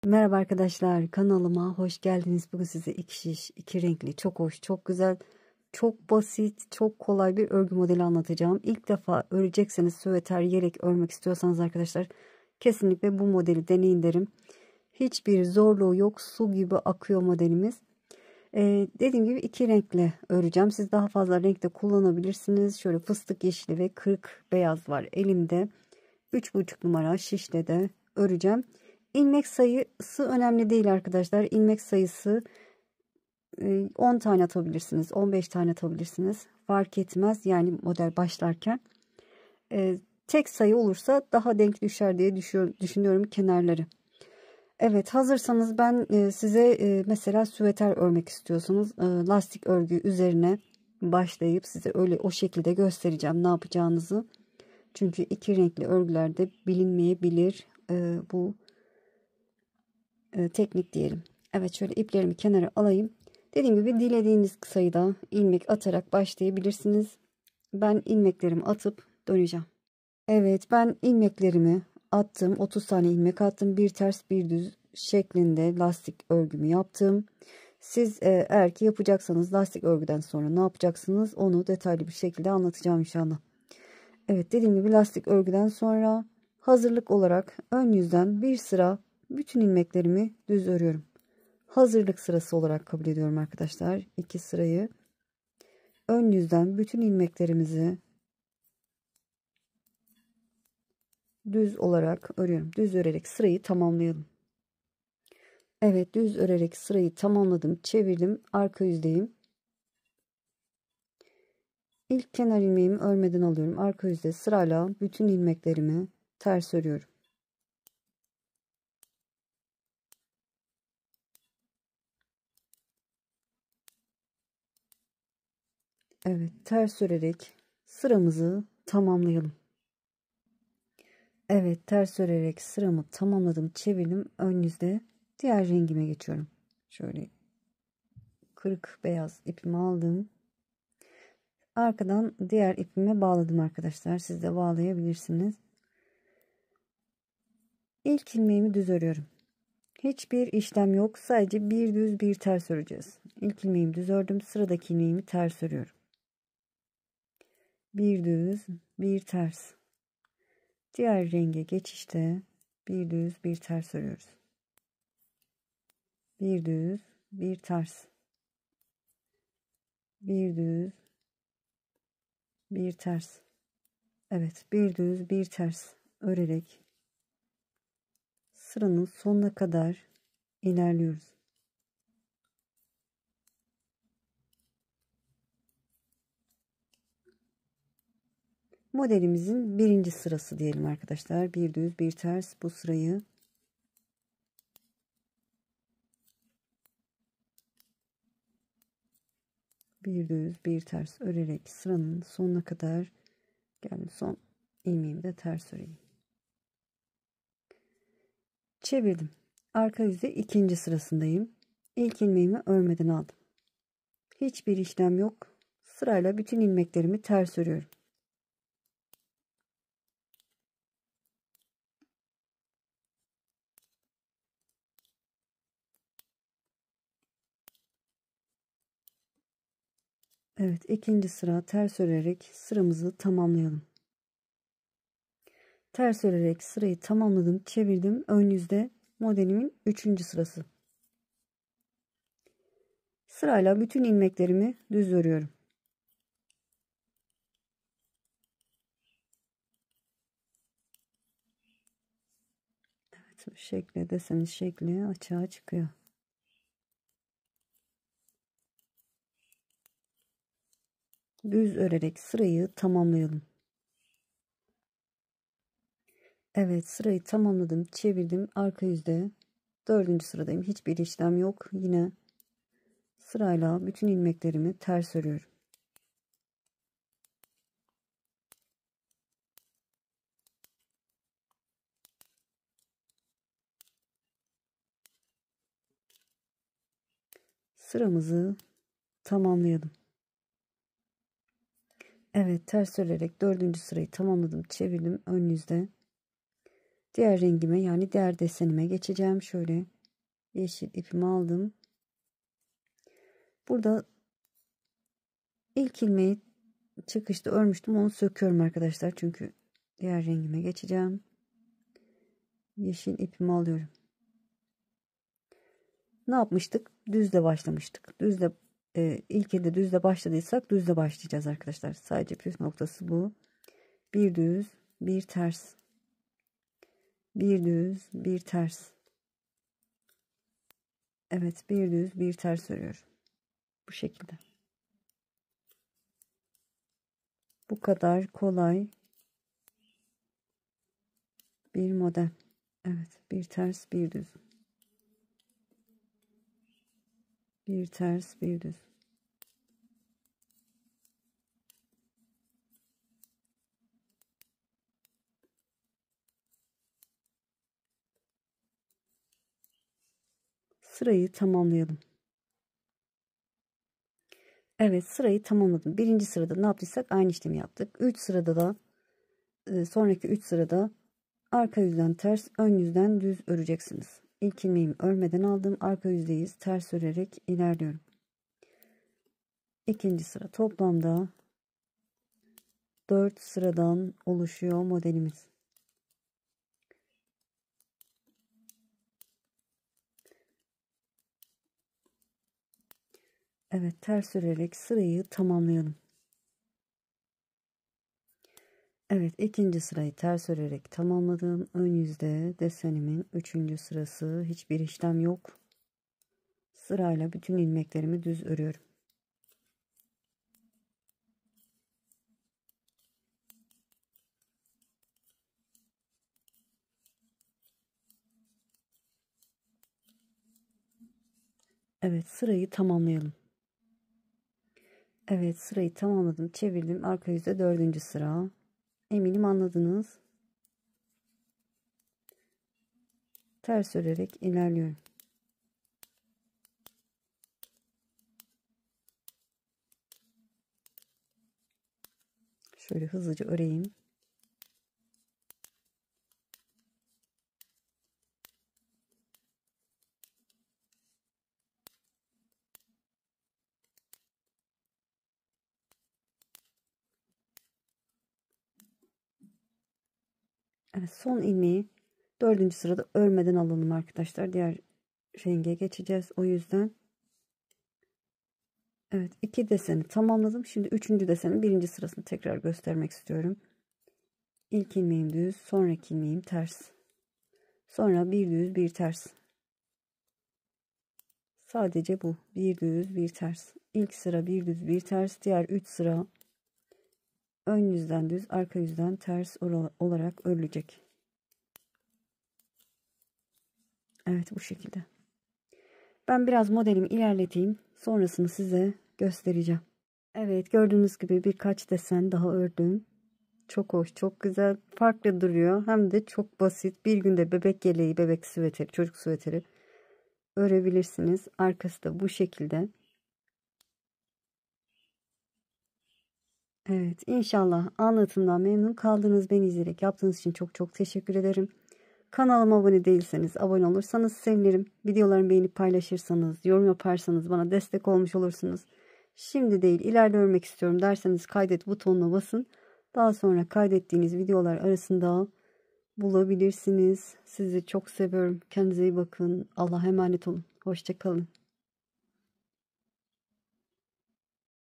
Merhaba arkadaşlar, kanalıma hoş geldiniz. Bugün size iki şiş, iki renkli, çok hoş, çok güzel, çok basit, çok kolay bir örgü modeli anlatacağım. İlk defa örecekseniz, süveter, yelek örmek istiyorsanız arkadaşlar kesinlikle bu modeli deneyin derim. Hiçbir zorluğu yok, su gibi akıyor modelimiz. Dediğim gibi iki renkle öreceğim. Siz daha fazla renkte kullanabilirsiniz. Şöyle fıstık yeşili ve kırık beyaz var elimde. 3,5 numara şişle de öreceğim. İlmek sayısı önemli değil arkadaşlar. İlmek sayısı 10 tane atabilirsiniz. 15 tane atabilirsiniz. Fark etmez. Yani model başlarken. Tek sayı olursa daha denk düşer diye düşünüyorum kenarları. Evet, hazırsanız ben size mesela süveter örmek istiyorsanız lastik örgü üzerine başlayıp size öyle o şekilde göstereceğim ne yapacağınızı. Çünkü iki renkli örgülerde bilinmeyebilir bu teknik diyelim. Evet, şöyle iplerimi kenara alayım. Dediğim gibi dilediğiniz sayıda ilmek atarak başlayabilirsiniz. Ben ilmeklerimi atıp döneceğim. Evet, ben ilmeklerimi attım. 30 tane ilmek attım. Bir ters bir düz şeklinde lastik örgümü yaptım. Siz eğer ki yapacaksanız lastik örgüden sonra ne yapacaksınız onu detaylı bir şekilde anlatacağım inşallah. Evet, dediğim gibi lastik örgüden sonra hazırlık olarak ön yüzden bir sıra bütün ilmeklerimi düz örüyorum. Hazırlık sırası olarak kabul ediyorum arkadaşlar. 2 sırayı ön yüzden bütün ilmeklerimizi düz olarak örüyorum. Düz örerek sırayı tamamlayalım. Evet, düz örerek sırayı tamamladım. Çevirdim. Arka yüzdeyim. İlk kenar ilmeğimi örmeden alıyorum. Arka yüzde sırayla bütün ilmeklerimi ters örüyorum. Evet, ters örerek sıramızı tamamlayalım. Evet, ters örerek sıramı tamamladım. Çevirdim. Ön yüzde diğer rengime geçiyorum. Şöyle kırık beyaz ipimi aldım. Arkadan diğer ipime bağladım arkadaşlar. Siz de bağlayabilirsiniz. İlk ilmeğimi düz örüyorum. Hiçbir işlem yok. Sadece bir düz bir ters öreceğiz. İlk ilmeğimi düz ördüm. Sıradaki ilmeğimi ters örüyorum. Bir düz bir ters. Diğer renge geçişte bir düz bir ters örüyoruz. Bir düz bir ters. Bir düz bir ters. Evet, bir düz bir ters örerek sıranın sonuna kadar ilerliyoruz. Modelimizin birinci sırası diyelim arkadaşlar. Bir düz bir ters, bu sırayı bir düz bir ters örerek sıranın sonuna kadar geldim. Son ilmeğimi de ters öreyim. Çevirdim. Arka yüzde ikinci sırasındayım. İlk ilmeğimi örmeden aldım. Hiçbir işlem yok. Sırayla bütün ilmeklerimi ters örüyorum. Evet, ikinci sıra ters örerek sıramızı tamamlayalım. Ters örerek sırayı tamamladım. Çevirdim. Ön yüzde modelimin 3. sırası. Sırayla bütün ilmeklerimi düz örüyorum. Evet, bu şekilde deseniz şekli açığa çıkıyor. Düz örerek sırayı tamamlayalım. Evet, sırayı tamamladım. Çevirdim. Arka yüzde 4. sıradayım. Hiçbir işlem yok. Yine sırayla bütün ilmeklerimi ters örüyorum. Sıramızı tamamlayalım. Evet, ters örerek 4. sırayı tamamladım. Çevirdim. Ön yüzde diğer rengime yani diğer desenime geçeceğim. Şöyle Yeşil ipimi aldım. Burada ilk ilmeği çıkışta örmüştüm. Onu söküyorum arkadaşlar. Çünkü diğer rengime geçeceğim. Yeşil ipimi alıyorum. Ne yapmıştık? Düzle başlamıştık. Düzle ilkinde düzle başladıysak düzle başlayacağız arkadaşlar. Sadece püf noktası bu. Bir düz, bir ters. Bir düz, bir ters. Evet, bir düz, bir ters örüyorum. Bu şekilde. Bu kadar kolay bir model. Evet, bir ters, bir düz. Bir ters, bir düz. Sırayı tamamlayalım. Evet, sırayı tamamladım. Birinci sırada ne yaptıysak aynı işlemi yaptık. 3 sırada da sonraki 3 sırada arka yüzden ters, ön yüzden düz öreceksiniz. İlk ilmeğimi örmeden aldım. Arka yüzdeyiz. Ters örerek ilerliyorum. İkinci sıra toplamda 4 sıradan oluşuyor modelimiz. Evet, ters örerek sırayı tamamlayalım. Evet, ikinci sırayı ters örerek tamamladım. Ön yüzde desenimin 3. sırası. Hiçbir işlem yok. Sırayla bütün ilmeklerimi düz örüyorum. Evet, sırayı tamamlayalım. Evet, sırayı tamamladım. Çevirdim. Arka yüzde 4. sıra. Eminim anladınız. Ters örerek ilerliyorum. Şöyle hızlıca öreyim. Evet, son ilmeği 4. sırada örmeden alalım arkadaşlar. Diğer renge geçeceğiz. O yüzden evet, 2 deseni tamamladım. Şimdi 3. desenin 1. sırasını tekrar göstermek istiyorum. İlk ilmeğim düz, sonraki ilmeğim ters. Sonra bir düz, bir ters. Sadece bu. Bir düz, bir ters. İlk sıra bir düz, bir ters. Diğer 3 sıra ön yüzden düz, arka yüzden ters olarak örülecek. Evet, bu şekilde. Ben biraz modelimi ilerleteyim. Sonrasını size göstereceğim. Evet, gördüğünüz gibi birkaç desen daha ördüm. Çok hoş, çok güzel, farklı duruyor. Hem de çok basit. Bir günde bebek yeleği, bebek süveteri, çocuk süveteri örebilirsiniz. Arkası da bu şekilde. Evet, inşallah anlatımdan memnun kaldınız. Beni izleyerek yaptığınız için çok çok teşekkür ederim. Kanalıma abone değilseniz abone olursanız sevinirim. Videolarımı beğenip paylaşırsanız, yorum yaparsanız bana destek olmuş olursunuz. Şimdi değil, ileride örmek istiyorum derseniz kaydet butonuna basın. Daha sonra kaydettiğiniz videolar arasında bulabilirsiniz. Sizi çok seviyorum. Kendinize iyi bakın. Allah'a emanet olun. Hoşça kalın.